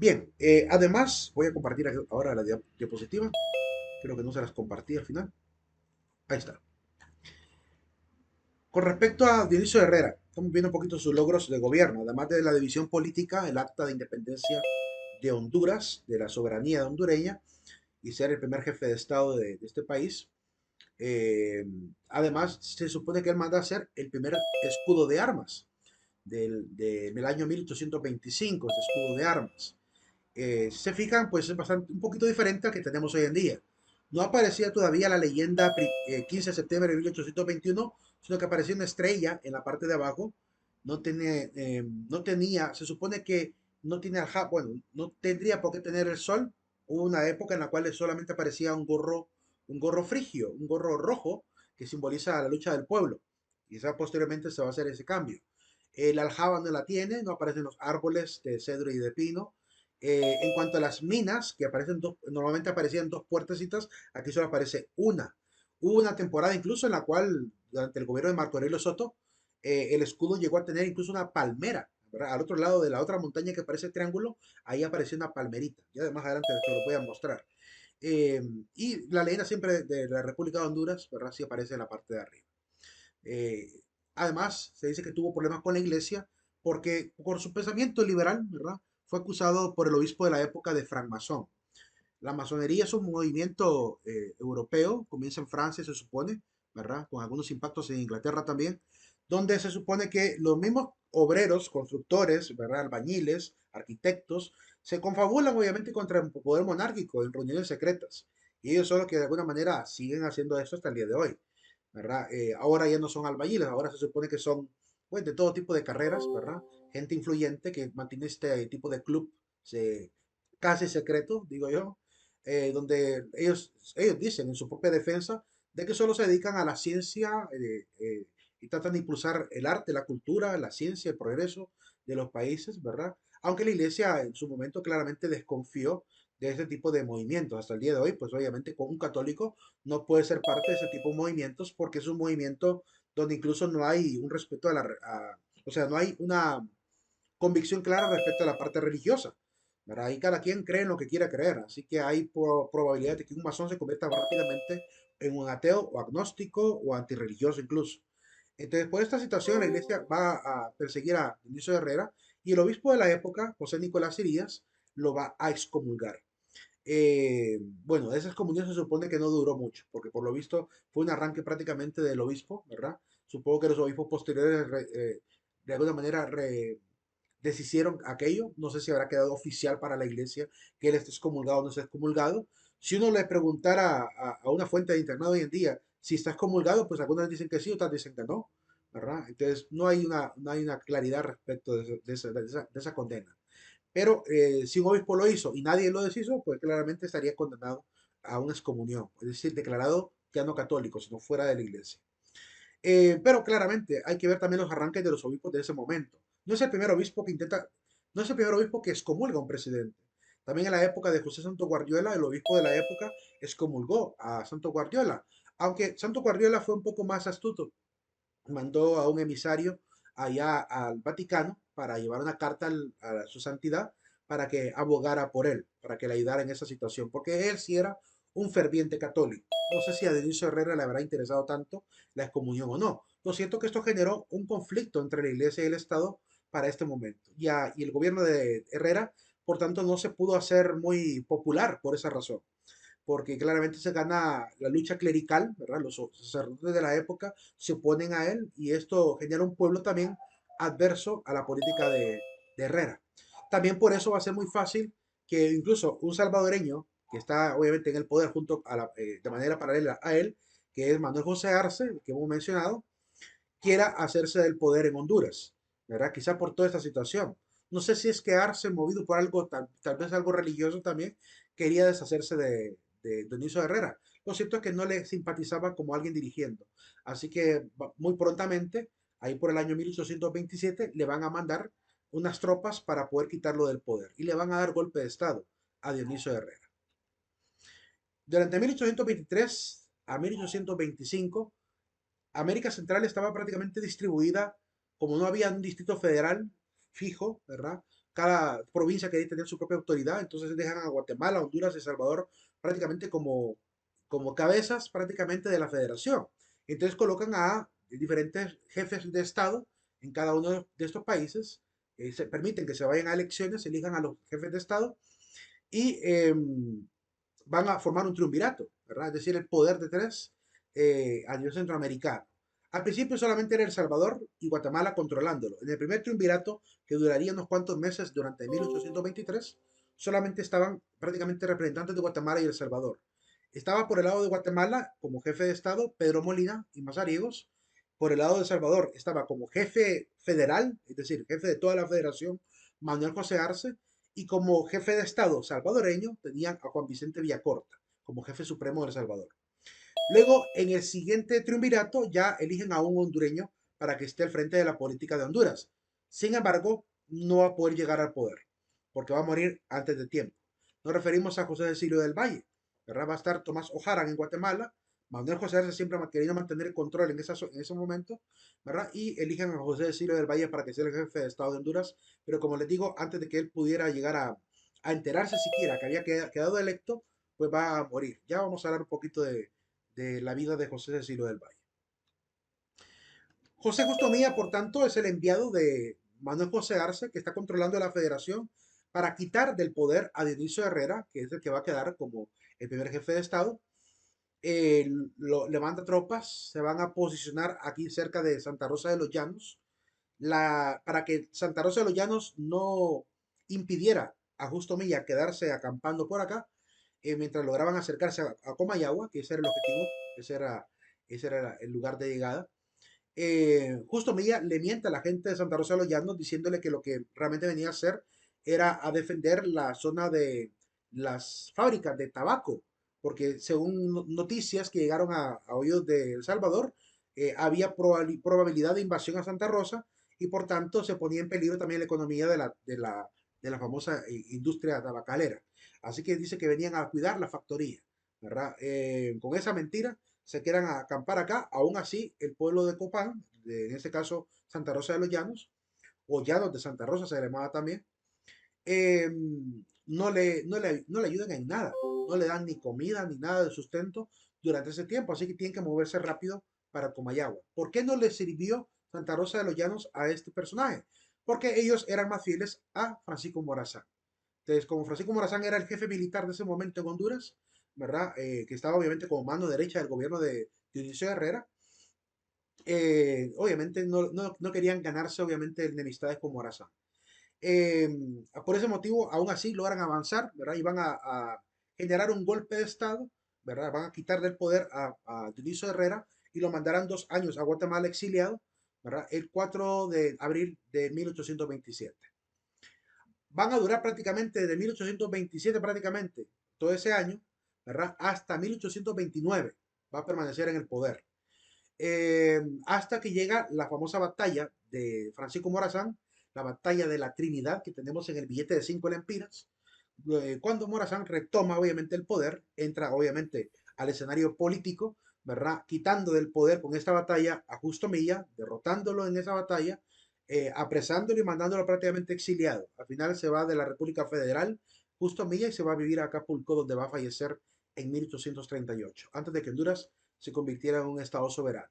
Bien, además voy a compartir ahora la diapositiva. Creo que no se las compartí al final. Ahí está. Con respecto a Dionisio Herrera, estamos viendo un poquito sus logros de gobierno, además de la división política, el acta de independencia de Honduras, de la soberanía hondureña, y ser el primer jefe de Estado de este país. Eh, Además, se supone que él manda a ser el primer escudo de armas del año 1825, este escudo de armas. Si se fijan, pues es bastante, un poquito diferente al que tenemos hoy en día. No aparecía todavía la leyenda 15 de septiembre de 1821, sino que aparecía una estrella en la parte de abajo. No tenía, se supone que no tiene bueno, no tendría por qué tener el sol. Hubo una época en la cual solamente aparecía un gorro frigio, un gorro rojo que simboliza la lucha del pueblo. Quizá posteriormente se va a hacer ese cambio. El aljaba no la tiene, no aparecen los árboles de cedro y de pino. En cuanto a las minas, que aparecen normalmente aparecían dos puertecitas, aquí solo aparece una. Hubo una temporada incluso en la cual, durante el gobierno de Marco Aurelio Soto, el escudo llegó a tener incluso una palmera, ¿verdad? Al otro lado de la otra montaña que parece triángulo, ahí apareció una palmerita. Ya además adelante te lo voy a mostrar. Eh, y la leyenda siempre de la República de Honduras, ¿verdad? Sí aparece en la parte de arriba. Eh, Además, se dice que tuvo problemas con la iglesia porque por su pensamiento liberal, ¿verdad? Fue acusado por el obispo de la época de francmasón. La masonería es un movimiento europeo, comienza en Francia, se supone, ¿verdad? Con algunos impactos en Inglaterra también, donde se supone que los mismos obreros, constructores, ¿verdad? Albañiles, arquitectos, se confabulan obviamente contra el poder monárquico en reuniones secretas. Y ellos son los que de alguna manera siguen haciendo esto hasta el día de hoy, ¿verdad? Ahora ya no son albañiles, ahora se supone que son, pues, de todo tipo de carreras, ¿verdad? Gente influyente que mantiene este tipo de club casi secreto, digo yo, donde ellos dicen en su propia defensa de que solo se dedican a la ciencia y tratan de impulsar el arte, la cultura, la ciencia, el progreso de los países, ¿verdad? Aunque la iglesia en su momento claramente desconfió de este tipo de movimientos. Hasta el día de hoy, pues obviamente con un católico no puede ser parte de ese tipo de movimientos porque es un movimiento donde incluso no hay un respeto o sea, no hay una convicción clara respecto a la parte religiosa. ¿Verdad? Ahí cada quien cree en lo que quiera creer, así que hay probabilidad de que un masón se convierta rápidamente en un ateo o agnóstico o antirreligioso incluso. Entonces, por esta situación, la iglesia va a perseguir a Dionisio Herrera y el obispo de la época, José Nicolás Irías, lo va a excomulgar. Bueno, esa excomunión se supone que no duró mucho, porque por lo visto fue un arranque prácticamente del obispo, ¿verdad? Supongo que los obispos posteriores de alguna manera deshicieron aquello. No sé si habrá quedado oficial para la iglesia que él esté excomulgado o no esté excomulgado. Si uno le preguntara a una fuente de internet hoy en día si está excomulgado, pues algunas dicen que sí, otras dicen que no, ¿verdad? Entonces no hay una claridad respecto de esa condena. Pero si un obispo lo hizo y nadie lo deshizo, pues claramente estaría condenado a una excomunión, es decir, declarado ya no católico, sino fuera de la iglesia. Pero claramente hay que ver también los arranques de los obispos de ese momento. No es el primer obispo que intenta, no es el primer obispo que excomulga a un presidente. También en la época de José Santo Guardiola, el obispo de la época excomulgó a Santo Guardiola. Aunque Santo Guardiola fue un poco más astuto, mandó a un emisario allá al Vaticano para llevar una carta a su santidad para que abogara por él, para que le ayudara en esa situación, porque él sí era un ferviente católico. No sé si a Dionisio Herrera le habrá interesado tanto la excomunión o no. Lo cierto es que esto generó un conflicto entre la iglesia y el Estado para este momento. Y el gobierno de Herrera, por tanto, no se pudo hacer muy popular por esa razón porque claramente se gana la lucha clerical, ¿verdad? Los sacerdotes de la época se oponen a él y esto genera un pueblo también adverso a la política de Herrera. También por eso va a ser muy fácil que incluso un salvadoreño que está obviamente en el poder de manera paralela a él, que es Manuel José Arce, que hemos mencionado, quiera hacerse del poder en Honduras, ¿verdad? Quizá por toda esta situación. No sé si es que Arce, movido por algo, tal vez algo religioso también, quería deshacerse de Dionisio Herrera. Lo cierto es que no le simpatizaba como alguien dirigiendo. Así que muy prontamente, ahí por el año 1827, le van a mandar unas tropas para poder quitarlo del poder y le van a dar golpe de Estado a Dionisio Herrera. Durante 1823 a 1825, América Central estaba prácticamente distribuida, como no había un distrito federal fijo, ¿verdad? cada provincia quería tener su propia autoridad, entonces dejan a Guatemala, Honduras y El Salvador prácticamente como cabezas prácticamente de la federación. Entonces colocan a diferentes jefes de Estado en cada uno de estos países, se permiten que se vayan a elecciones, elijan a los jefes de Estado y van a formar un triunvirato, ¿verdad? Es decir, el poder de tres a nivel centroamericano. Al principio solamente era El Salvador y Guatemala controlándolo. En el primer triunvirato, que duraría unos cuantos meses durante 1823, solamente estaban prácticamente representantes de Guatemala y El Salvador. Estaba por el lado de Guatemala como jefe de Estado Pedro Molina y Mazariegos. Por el lado de El Salvador estaba como jefe federal, es decir, jefe de toda la federación, Manuel José Arce, y como jefe de Estado salvadoreño tenían a Juan Vicente Villacorta como jefe supremo de El Salvador. Luego, en el siguiente triunvirato, ya eligen a un hondureño para que esté al frente de la política de Honduras. Sin embargo, no va a poder llegar al poder, porque va a morir antes de tiempo. Nos referimos a José Cecilio del Valle, ¿verdad? Va a estar Tomás Ojaran en Guatemala. Manuel José Arce siempre ha querido mantener el control en ese momento, ¿verdad? Y eligen a José Cecilio del Valle para que sea el jefe de Estado de Honduras. Pero como les digo, antes de que él pudiera llegar a enterarse siquiera que había quedado electo, pues va a morir. Ya vamos a hablar un poquito de la vida de José Cecilio del Valle. José Justo Mía, por tanto, es el enviado de Manuel José Arce, que está controlando la federación, para quitar del poder a Dionisio Herrera, que es el que va a quedar como el primer jefe de Estado. Levanta tropas, se van a posicionar aquí cerca de Santa Rosa de los Llanos, para que Santa Rosa de los Llanos no impidiera a Justo Milla quedarse acampando por acá, mientras lograban acercarse a Comayagua, que ese era el objetivo, ese era el lugar de llegada. Justo Milla le miente a la gente de Santa Rosa de los Llanos diciéndole que lo que realmente venía a hacer era a defender la zona de las fábricas de tabaco, porque según noticias que llegaron a oídos de El Salvador, había probabilidad de invasión a Santa Rosa y por tanto se ponía en peligro también la economía de la famosa industria tabacalera. Así que dice que venían a cuidar la factoría, ¿verdad? Con esa mentira se quieran acampar acá, aún así el pueblo de Copán, en este caso Santa Rosa de los Llanos, o Llanos de Santa Rosa se le llamaba también, eh, no le ayudan en nada, no le dan ni comida ni nada de sustento durante ese tiempo, así que tienen que moverse rápido para Comayagua. ¿Por qué no le sirvió Santa Rosa de los Llanos a este personaje? Porque ellos eran más fieles a Francisco Morazán. Entonces, como Francisco Morazán era el jefe militar de ese momento en Honduras, ¿verdad? Que estaba obviamente como mano derecha del gobierno de Dionisio Herrera, obviamente no querían ganarse obviamente enemistades con Morazán. Eh, por ese motivo, aún así logran avanzar, ¿verdad? Y van a generar un golpe de Estado, ¿verdad? Van a quitar del poder a Dionisio Herrera y lo mandarán 2 años a Guatemala exiliado, ¿verdad? El 4 de abril de 1827. Van a durar prácticamente de 1827 prácticamente todo ese año, ¿verdad? Hasta 1829 va a permanecer en el poder. Hasta que llega la famosa batalla de Francisco Morazán, la batalla de la Trinidad que tenemos en el billete de 5 lempiras, cuando Morazán retoma obviamente el poder, entra obviamente al escenario político, ¿verdad? Quitando del poder con esta batalla a Justo Milla, derrotándolo en esa batalla, apresándolo y mandándolo prácticamente exiliado. Al final se va de la República Federal Justo Milla y se va a vivir a Acapulco, donde va a fallecer en 1838, antes de que Honduras se convirtiera en un estado soberano.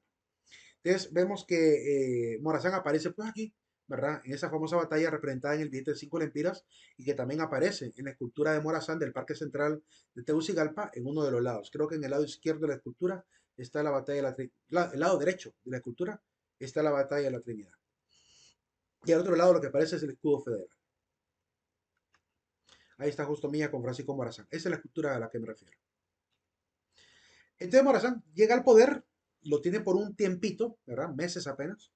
Entonces vemos que Morazán aparece pues aquí, ¿verdad? En esa famosa batalla representada en el billete de 5 lempiras y que también aparece en la escultura de Morazán del Parque Central de Tegucigalpa en uno de los lados. Creo que en el lado izquierdo de la escultura está la batalla de la Trinidad, el lado derecho de la escultura está la batalla de la Trinidad. Y al otro lado lo que aparece es el escudo federal. Ahí está justo Mía con Francisco Morazán. Esa es la escultura a la que me refiero. Entonces Morazán llega al poder, lo tiene por un tiempito, ¿verdad? Meses apenas.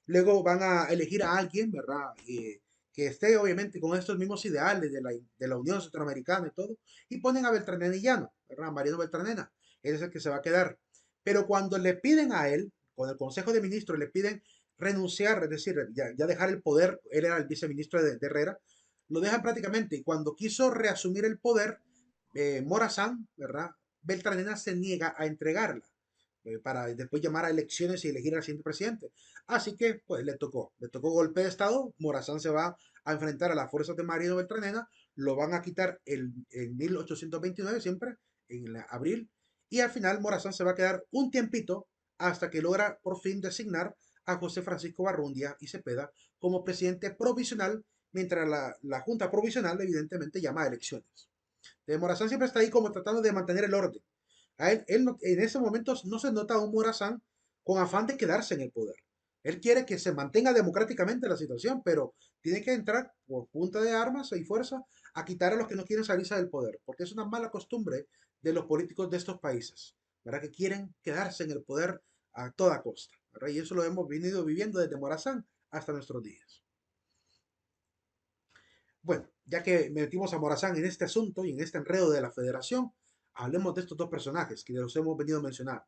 Luego van a elegir a alguien, ¿verdad? Que esté obviamente con estos mismos ideales de la Unión Centroamericana y todo. Y ponen a Beltranena y Llano, ¿verdad? Mariano Beltranena. Él es el que se va a quedar. Pero cuando le piden a él, con el Consejo de Ministros, le piden renunciar, es decir, ya dejar el poder, él era el viceministro de Herrera, lo dejan prácticamente. Y cuando quiso reasumir el poder, Morazán, ¿verdad? Beltranena se niega a entregarla. para después llamar a elecciones y elegir al siguiente presidente. Así que, pues le tocó golpe de Estado. Morazán se va a enfrentar a las fuerzas de Mariano Beltranena, lo van a quitar en 1829, siempre, en abril, y al final Morazán se va a quedar un tiempito hasta que logra por fin designar a José Francisco Barrundia y Cepeda como presidente provisional, mientras la Junta Provisional evidentemente llama a elecciones. Morazán siempre está ahí como tratando de mantener el orden. En ese momento no se nota a un Morazán con afán de quedarse en el poder. Él quiere que se mantenga democráticamente la situación, pero tiene que entrar por punta de armas y fuerza a quitar a los que no quieren salirse del poder, porque es una mala costumbre de los políticos de estos países, ¿verdad? Que quieren quedarse en el poder a toda costa, ¿verdad? Y eso lo hemos venido viviendo desde Morazán hasta nuestros días. Bueno, ya que metimos a Morazán en este asunto y en este enredo de la federación, hablemos de estos dos personajes que los hemos venido mencionando.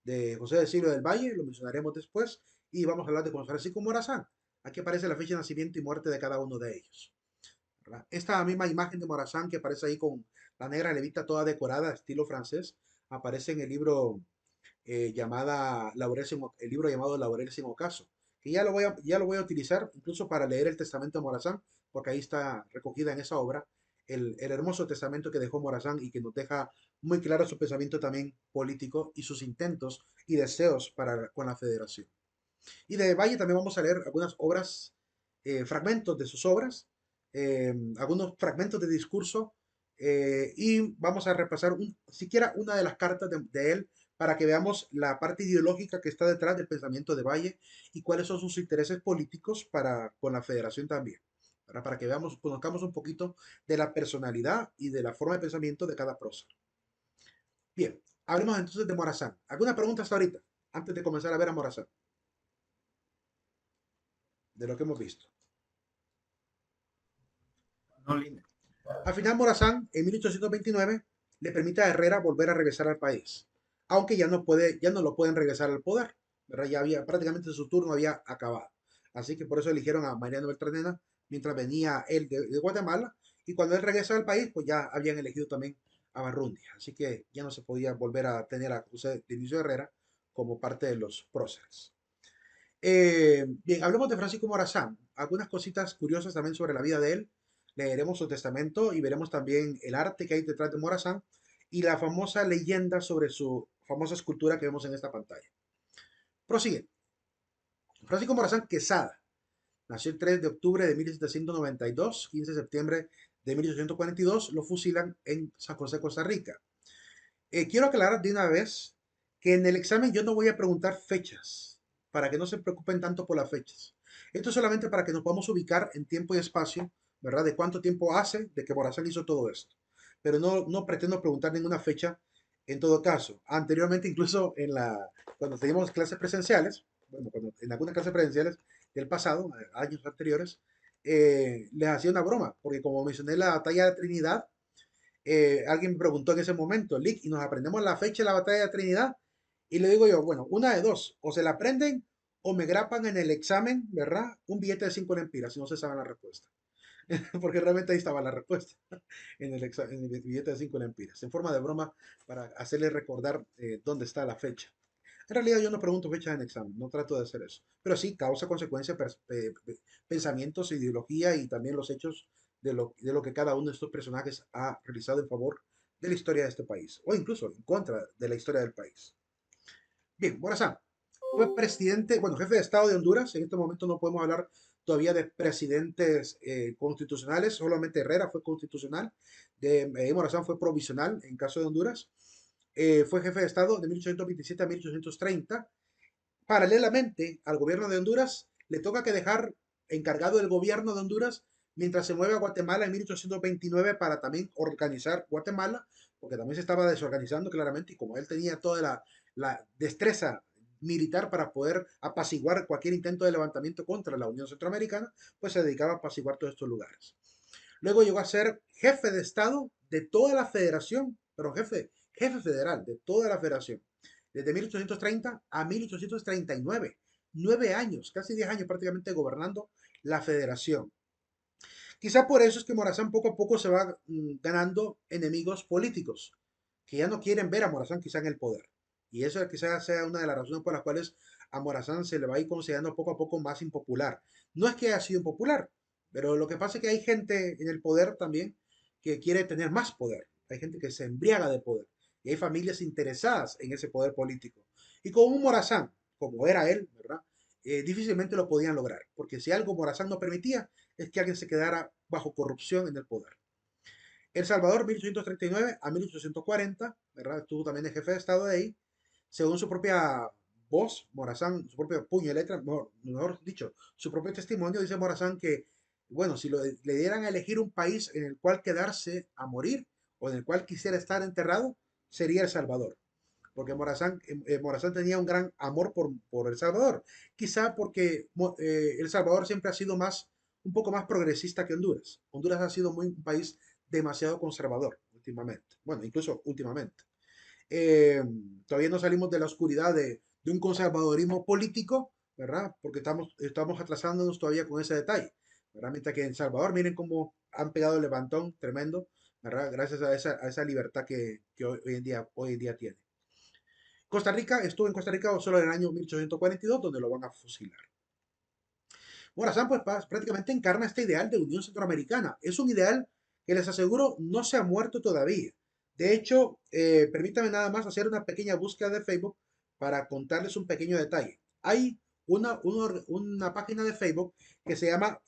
De José de Silva del Valle, lo mencionaremos después, y vamos a hablar de Juan Francisco Morazán. Aquí aparece la fecha de nacimiento y muerte de cada uno de ellos, ¿verdad? Esta misma imagen de Morazán que aparece ahí con la negra levita toda decorada, estilo francés, aparece en el libro el libro llamado Laurel sin ocaso, que ya lo voy a utilizar incluso para leer el testamento de Morazán, porque ahí está recogida en esa obra el hermoso testamento que dejó Morazán y que nos deja muy claro su pensamiento también político y sus intentos y deseos con la federación. Y de Valle también vamos a leer algunas obras, fragmentos de sus obras, algunos fragmentos de discurso, y vamos a repasar siquiera una de las cartas de él para que veamos la parte ideológica que está detrás del pensamiento de Valle y cuáles son sus intereses políticos con la federación también. Para que veamos, conozcamos un poquito de la personalidad y de la forma de pensamiento de cada prócer. Bien, hablemos entonces de Morazán. ¿Alguna pregunta hasta ahorita? Antes de comenzar a ver a Morazán, de lo que hemos visto. No, Lina. Al final, Morazán, en 1829, le permite a Herrera volver a regresar al país, aunque ya no lo pueden regresar al poder, ¿verdad? Ya había, prácticamente su turno había acabado. Así que por eso eligieron a Mariano Beltranena mientras venía él de Guatemala, y cuando él regresa al país, pues ya habían elegido también a Barrundia. Así que ya no se podía volver a tener a José Dionisio Herrera como parte de los próceres. Bien, hablemos de Francisco Morazán. Algunas cositas curiosas también sobre la vida de él. Leeremos su testamento y veremos también el arte que hay detrás de Morazán y la famosa leyenda sobre su famosa escultura que vemos en esta pantalla. Prosigue. Francisco Morazán Quesada nació el 3 de octubre de 1792, 15 de septiembre de 1842, lo fusilan en San José, Costa Rica. Quiero aclarar de una vez que en el examen yo no voy a preguntar fechas, para que no se preocupen tanto por las fechas. Esto es solamente para que nos podamos ubicar en tiempo y espacio, ¿verdad? De cuánto tiempo hace de que Morazán hizo todo esto. Pero no pretendo preguntar ninguna fecha en todo caso. Anteriormente, incluso cuando teníamos clases presenciales, bueno, en algunas clases presenciales del pasado, años anteriores, les hacía una broma, porque como mencioné la batalla de Trinidad, alguien me preguntó en ese momento, Lick, y nos aprendemos la fecha de la batalla de Trinidad. Y le digo yo, bueno, una de dos, o se la aprenden o me grapan en el examen, ¿verdad? Un billete de 5 lempiras, si no se sabe la respuesta. Porque realmente ahí estaba la respuesta, en el billete de 5 lempiras, en forma de broma para hacerle recordar dónde está la fecha. En realidad yo no pregunto fechas en examen, no trato de hacer eso. Pero sí, causa, consecuencia, pensamientos, ideología y también los hechos de lo que cada uno de estos personajes ha realizado en favor de la historia de este país, o incluso en contra de la historia del país. Bien, Morazán fue presidente, bueno, jefe de Estado de Honduras. En este momento no podemos hablar todavía de presidentes constitucionales, solamente Herrera fue constitucional, Morazán fue provisional en caso de Honduras. Fue jefe de Estado de 1827 a 1830. Paralelamente al gobierno de Honduras, le toca que dejar encargado el gobierno de Honduras mientras se mueve a Guatemala en 1829 para también organizar Guatemala, porque también se estaba desorganizando claramente y como él tenía toda la destreza militar para poder apaciguar cualquier intento de levantamiento contra la Unión Centroamericana, pues se dedicaba a apaciguar todos estos lugares. Luego llegó a ser jefe de Estado de toda la federación, pero jefe federal de toda la federación, desde 1830 a 1839. 9 años, casi 10 años prácticamente gobernando la federación. Quizá por eso es que Morazán poco a poco se va ganando enemigos políticos, que ya no quieren ver a Morazán quizá en el poder. Y eso quizás sea una de las razones por las cuales a Morazán se le va a ir considerando poco a poco más impopular. No es que haya sido impopular, pero lo que pasa es que hay gente en el poder también que quiere tener más poder. Hay gente que se embriaga de poder. Y hay familias interesadas en ese poder político. Y con un Morazán, como era él, ¿verdad? Difícilmente lo podían lograr. Porque si algo Morazán no permitía, es que alguien se quedara bajo corrupción en el poder. El Salvador, 1839 a 1840, ¿verdad? Estuvo también el jefe de Estado de ahí. Según su propia voz, Morazán, su propio puño y letra, mejor dicho, su propio testimonio, dice Morazán que, bueno, si le dieran a elegir un país en el cual quedarse a morir o en el cual quisiera estar enterrado, sería El Salvador. Porque Morazán tenía un gran amor por El Salvador. Quizá porque El Salvador siempre ha sido un poco más progresista que Honduras. Honduras ha sido un país demasiado conservador últimamente. Bueno, incluso últimamente. Eh, Todavía no salimos de la oscuridad de un conservadorismo político, ¿verdad? Porque estamos atrasándonos todavía con ese detalle, ¿verdad? Mientras que en El Salvador, miren cómo han pegado el levantón tremendo, ¿verdad? Gracias a esa libertad que hoy en día tiene. Costa Rica, estuvo en Costa Rica solo en el año 1842, donde lo van a fusilar. Morazán, pues prácticamente encarna este ideal de Unión Centroamericana. Es un ideal que les aseguro no se ha muerto todavía. De hecho, permítame nada más hacer una pequeña búsqueda de Facebook para contarles un pequeño detalle. Hay una página de Facebook que se llama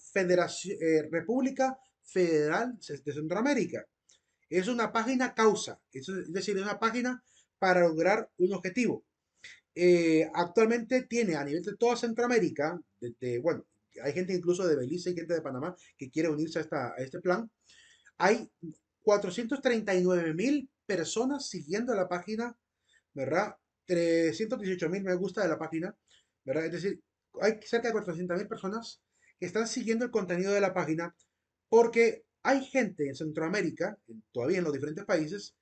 República Federal de Centroamérica. Es una página causa, es decir, es una página para lograr un objetivo. Actualmente tiene a nivel de toda Centroamérica, bueno, hay gente incluso de Belice y gente de Panamá que quiere unirse a este plan. Hay 439.000 personas siguiendo la página, ¿verdad? 318.000 me gusta de la página, ¿verdad? Es decir, hay cerca de 400.000 personas que están siguiendo el contenido de la página porque hay gente en Centroamérica, todavía en los diferentes países,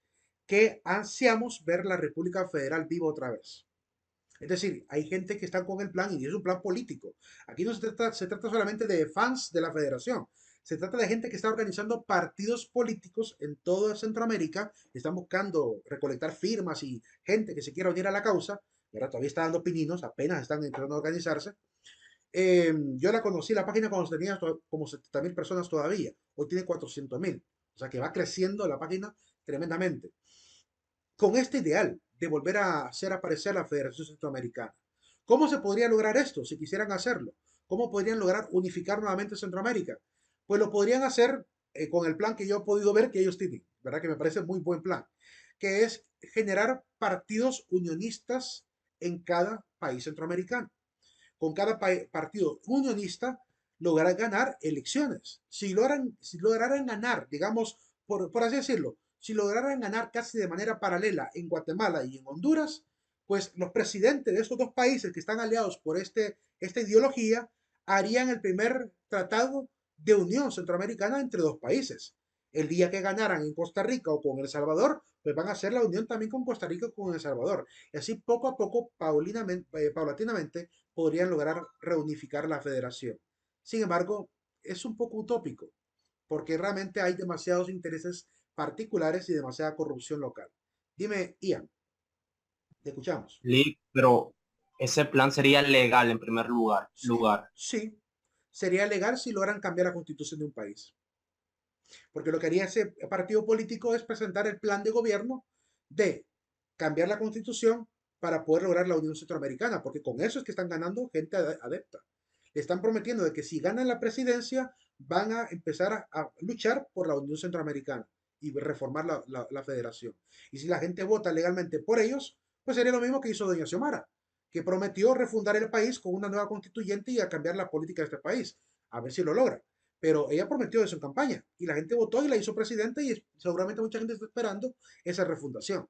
que ansiamos ver la República Federal viva otra vez. Es decir, hay gente que está con el plan y es un plan político. Aquí no se trata solamente de fans de la federación. Se trata de gente que está organizando partidos políticos en toda Centroamérica. Están buscando recolectar firmas y gente que se quiera unir a la causa. ¿Verdad? Todavía está dando pininos, apenas están empezando a organizarse. Yo la conocí, la página cuando tenía como 70.000 personas todavía. Hoy tiene 400.000. O sea que va creciendo la página tremendamente con este ideal de volver a hacer aparecer la Federación Centroamericana. ¿Cómo se podría lograr esto si quisieran hacerlo? ¿Cómo podrían lograr unificar nuevamente Centroamérica? Pues lo podrían hacer con el plan que yo he podido ver que ellos tienen, ¿verdad? Que me parece muy buen plan, que es generar partidos unionistas en cada país centroamericano. Con cada partido unionista lograr ganar elecciones. Si lograran ganar, digamos, por así decirlo, si lograran ganar casi de manera paralela en Guatemala y en Honduras, pues los presidentes de estos dos países que están aliados por esta ideología harían el primer tratado de unión centroamericana entre dos países. El día que ganaran en Costa Rica o con El Salvador, pues van a hacer la unión también con Costa Rica o con El Salvador. Y así poco a poco, paulatinamente, podrían lograr reunificar la federación. Sin embargo, es un poco utópico, porque realmente hay demasiados intereses particulares y demasiada corrupción local. Dime, Ian, te escuchamos. Pero ese plan sería legal en primer lugar. Sí, sería legal si logran cambiar la constitución de un país, porque lo que haría ese partido político es presentar el plan de gobierno de cambiar la constitución para poder lograr la Unión Centroamericana, porque con eso es que están ganando gente adepta. Le están prometiendo de que si ganan la presidencia van a empezar a luchar por la Unión Centroamericana y reformar la federación. Y si la gente vota legalmente por ellos, pues sería lo mismo que hizo doña Xiomara, que prometió refundar el país con una nueva constituyente y a cambiar la política de este país. A ver si lo logra. Pero ella prometió eso en campaña y la gente votó y la hizo presidenta y seguramente mucha gente está esperando esa refundación.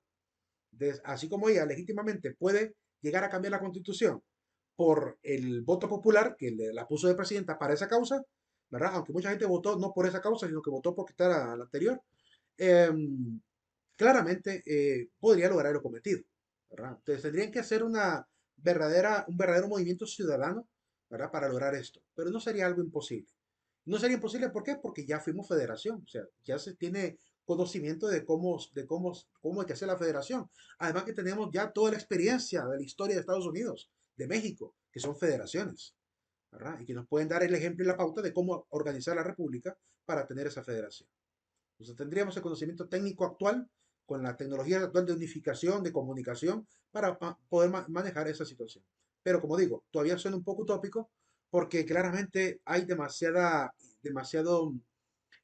Entonces, así como ella legítimamente puede llegar a cambiar la constitución por el voto popular que la puso de presidenta para esa causa, ¿verdad? Aunque mucha gente votó no por esa causa, sino que votó por quitar a la anterior, eh, claramente podría lograr lo cometido, ¿verdad? Entonces tendrían que hacer un verdadero movimiento ciudadano, ¿verdad? Para lograr esto, pero no sería algo imposible. No sería imposible, ¿por qué? Porque ya fuimos federación, o sea, ya se tiene conocimiento cómo hay que hacer la federación. Además que tenemos ya toda la experiencia de la historia de Estados Unidos, de México, que son federaciones, ¿verdad? Y que nos pueden dar el ejemplo y la pauta de cómo organizar la república para tener esa federación. Entonces tendríamos el conocimiento técnico actual con la tecnología actual de unificación, de comunicación, para poder manejar esa situación. Pero como digo, todavía suena un poco utópico porque claramente hay demasiado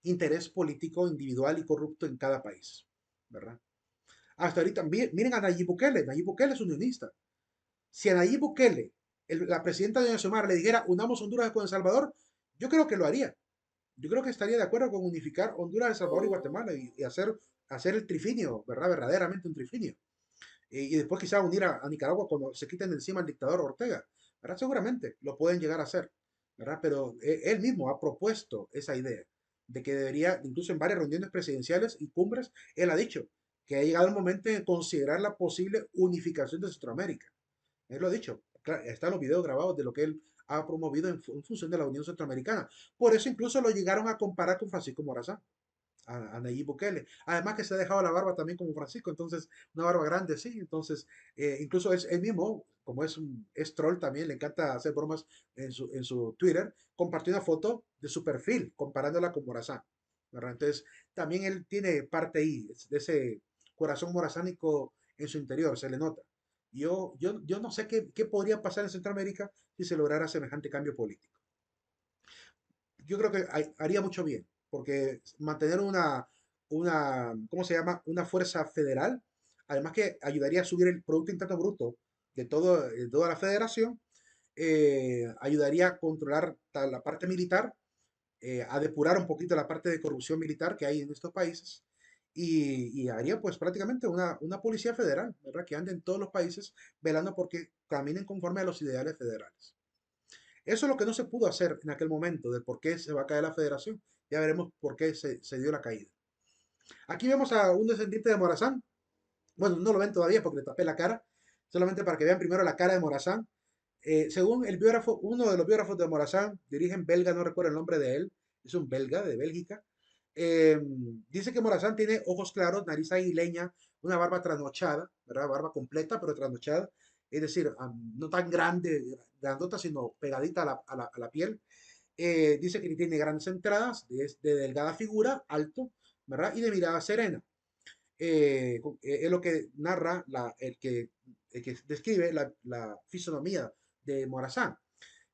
interés político individual y corrupto en cada país, ¿verdad? Hasta ahorita, miren a Nayib Bukele es unionista. Si a Nayib Bukele, la presidenta de Xiomara, le dijera unamos Honduras con El Salvador, yo creo que lo haría. Yo creo que estaría de acuerdo con unificar Honduras, El Salvador y Guatemala y hacer el trifinio, ¿verdad? Verdaderamente un trifinio. Y después quizá unir a Nicaragua cuando se quiten de encima al dictador Ortega, ¿verdad? Seguramente lo pueden llegar a hacer, ¿verdad? Pero él mismo ha propuesto esa idea de que debería, incluso en varias reuniones presidenciales y cumbres, él ha dicho que ha llegado el momento de considerar la posible unificación de Centroamérica. Él lo ha dicho. Están los videos grabados de lo que él ha promovido en función de la Unión Centroamericana. Por eso incluso lo llegaron a comparar con Francisco Morazán, a Nayib Bukele. Además que se ha dejado la barba también como Francisco, entonces una barba grande, sí. Entonces, incluso es él mismo, como es troll también, le encanta hacer bromas en su Twitter, compartió una foto de su perfil comparándola con Morazán, ¿verdad? Entonces, también él tiene parte ahí de ese corazón morazánico en su interior, se le nota. Yo no sé qué podría pasar en Centroamérica si se lograra semejante cambio político. Yo creo que haría mucho bien, porque mantener ¿cómo se llama? Una fuerza federal, además que ayudaría a subir el Producto Interno Bruto de toda la federación, ayudaría a controlar la parte militar, a depurar un poquito la parte de corrupción militar que hay en estos países. Y haría pues prácticamente una policía federal, ¿verdad? Que ande en todos los países velando porque caminen conforme a los ideales federales. Eso es lo que no se pudo hacer en aquel momento, de por qué se va a caer la federación. Ya veremos por qué se dio la caída. Aquí vemos a un descendiente de Morazán. Bueno, no lo ven todavía porque le tapé la cara, solamente para que vean primero la cara de Morazán. Según el biógrafo, uno de los biógrafos de Morazán, de origen belga, no recuerdo el nombre de él, es un belga de Bélgica, eh, dice que Morazán tiene ojos claros, nariz aguileña, una barba trasnochada, ¿verdad? Barba completa, pero trasnochada, es decir, no tan grande, grandota, sino pegadita a la piel. Dice que tiene grandes entradas, de delgada figura, alto, ¿verdad? Y de mirada serena. Es lo que narra el que describe la fisonomía de Morazán.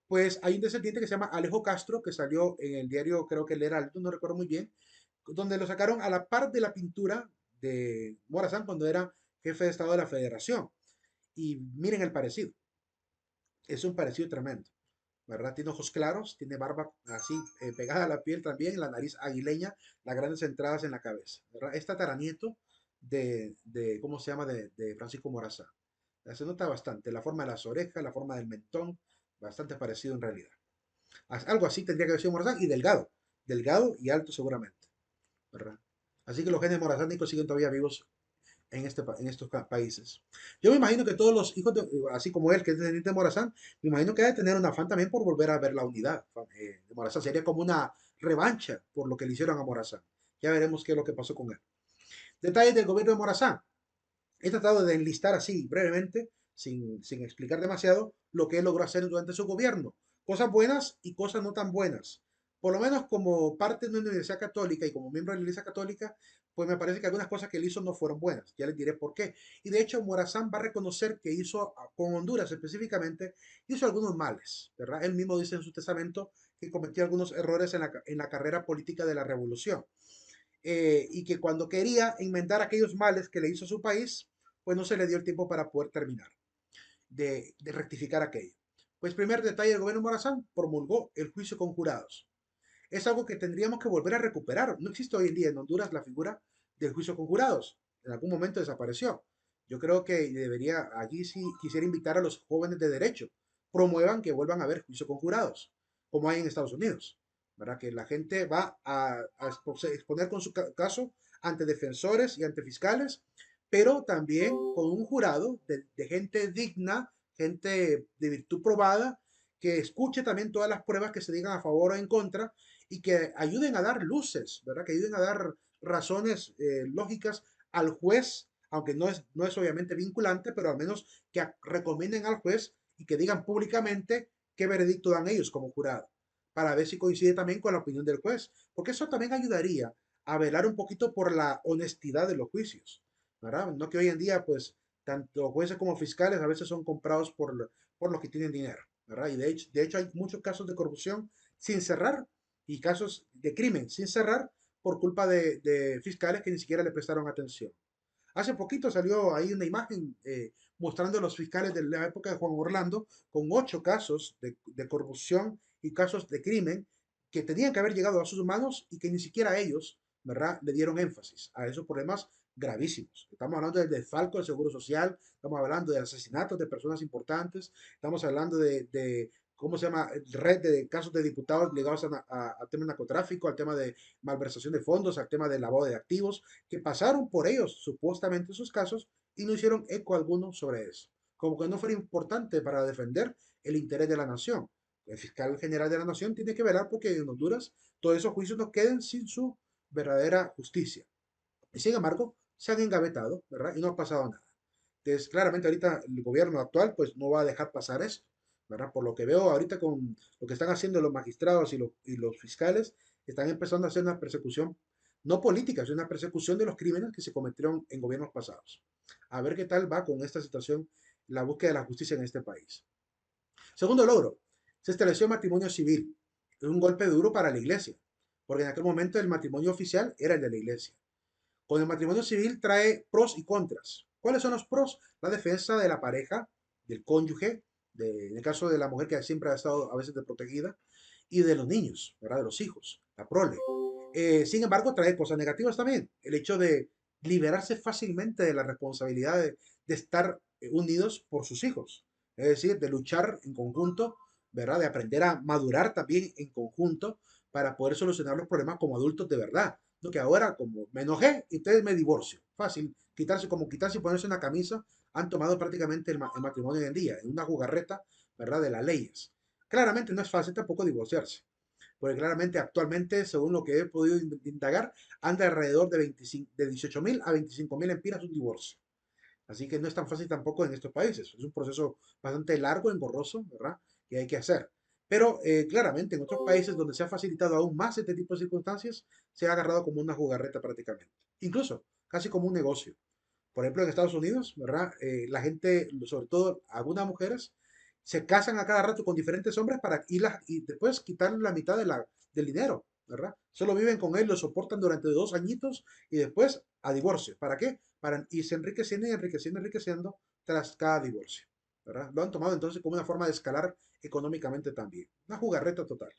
Pues hay un descendiente que se llama Alejo Castro, que salió en el diario, creo que el Heraldo, no recuerdo muy bien, donde lo sacaron a la par de la pintura de Morazán cuando era jefe de Estado de la Federación. Y miren el parecido, es un parecido tremendo, ¿verdad? Tiene ojos claros, tiene barba así pegada a la piel también, la nariz aguileña, las grandes entradas en la cabeza, ¿verdad? Es tataranieto ¿cómo se llama? De Francisco Morazán. Se nota bastante la forma de las orejas, la forma del mentón, bastante parecido en realidad. Algo así tendría que haber sido Morazán y delgado y alto seguramente, ¿verdad? Así que los genes morazánicos siguen todavía vivos en estos países. Yo me imagino que todos los hijos, así como él, que es descendiente de Morazán, me imagino que debe tener un afán también por volver a ver la unidad de Morazán. Sería como una revancha por lo que le hicieron a Morazán. Ya veremos qué es lo que pasó con él. Detalles del gobierno de Morazán. He tratado de enlistar así brevemente, sin explicar demasiado, lo que él logró hacer durante su gobierno. Cosas buenas y cosas no tan buenas. Por lo menos como parte de una universidad católica y como miembro de la Iglesia Católica, pues me parece que algunas cosas que él hizo no fueron buenas. Ya les diré por qué. Y de hecho, Morazán va a reconocer que hizo, con Honduras específicamente, hizo algunos males, ¿verdad? Él mismo dice en su testamento que cometió algunos errores en la carrera política de la revolución. Y que cuando quería enmendar aquellos males que le hizo a su país, pues no se le dio el tiempo para poder terminar de rectificar aquello. Pues primer detalle, el gobierno Morazán promulgó el juicio con jurados. Es algo que tendríamos que volver a recuperar. No existe hoy en día en Honduras la figura del juicio con jurados. En algún momento desapareció. Yo creo que debería, allí sí quisiera invitar a los jóvenes de derecho, promuevan que vuelvan a haber juicio con jurados, como hay en Estados Unidos, ¿verdad? Que la gente va a exponer con su caso ante defensores y ante fiscales, pero también con un jurado de gente digna, gente de virtud probada, que escuche también todas las pruebas que se digan a favor o en contra y que ayuden a dar luces, ¿verdad? Que ayuden a dar razones lógicas al juez, aunque no es obviamente vinculante, pero al menos que recomienden al juez y que digan públicamente qué veredicto dan ellos como jurado, para ver si coincide también con la opinión del juez, porque eso también ayudaría a velar un poquito por la honestidad de los juicios, ¿verdad? No que hoy en día, pues, tanto jueces como fiscales a veces son comprados por los que tienen dinero, ¿verdad? Y de hecho hay muchos casos de corrupción sin cerrar y casos de crimen sin cerrar por culpa de fiscales que ni siquiera le prestaron atención. Hace poquito salió ahí una imagen mostrando a los fiscales de la época de Juan Orlando con 8 casos de corrupción y casos de crimen que tenían que haber llegado a sus manos y que ni siquiera ellos, ¿verdad?, le dieron énfasis a esos problemas gravísimos. Estamos hablando del desfalco del Seguro Social, estamos hablando de asesinatos de personas importantes, estamos hablando de ¿cómo se llama? Red de casos de diputados ligados a tema de narcotráfico, al tema de malversación de fondos, al tema de lavado de activos, que pasaron por ellos supuestamente esos casos y no hicieron eco alguno sobre eso. Como que no fuera importante para defender el interés de la nación. El fiscal general de la nación tiene que velar porque en Honduras todos esos juicios no queden sin su verdadera justicia. Y sin embargo, se han engavetado, ¿verdad? Y no ha pasado nada. Entonces, claramente ahorita el gobierno actual pues no va a dejar pasar esto, ¿verdad? Por lo que veo ahorita con lo que están haciendo los magistrados y los fiscales, están empezando a hacer una persecución, no política, es una persecución de los crímenes que se cometieron en gobiernos pasados. A ver qué tal va con esta situación, la búsqueda de la justicia en este país. Segundo logro, se estableció matrimonio civil. Es un golpe duro para la iglesia, porque en aquel momento el matrimonio oficial era el de la iglesia. Con el matrimonio civil trae pros y contras. ¿Cuáles son los pros? La defensa de la pareja, del cónyuge, en el caso de la mujer que siempre ha estado a veces desprotegida, y de los niños, ¿verdad? De los hijos, la prole. Sin embargo, trae cosas negativas también. El hecho de liberarse fácilmente de la responsabilidad de estar unidos por sus hijos. Es decir, de luchar en conjunto, ¿verdad? De aprender a madurar también en conjunto para poder solucionar los problemas como adultos de verdad. No que ahora, como me enojé, y entonces me divorcio. Fácil, quitarse y ponerse una camisa, han tomado prácticamente el matrimonio hoy en día, en una jugarreta, ¿verdad? De las leyes. Claramente no es fácil tampoco divorciarse, porque claramente actualmente, según lo que he podido indagar, anda alrededor de, 25, de 18.000 a 25.000 empiras un divorcio. Así que no es tan fácil tampoco en estos países. Es un proceso bastante largo, engorroso, ¿verdad? Que hay que hacer. Pero claramente en otros países donde se ha facilitado aún más este tipo de circunstancias, se ha agarrado como una jugarreta prácticamente. Incluso casi como un negocio. Por ejemplo, en Estados Unidos, ¿verdad? La gente, sobre todo algunas mujeres, se casan a cada rato con diferentes hombres para y después quitarle la mitad del dinero, ¿verdad? Solo viven con él, lo soportan durante 2 añitos y después a divorcio. ¿Para qué? Para irse enriqueciendo y enriqueciendo, enriqueciendo tras cada divorcio, ¿verdad? Lo han tomado entonces como una forma de escalar económicamente también. Una jugarreta total.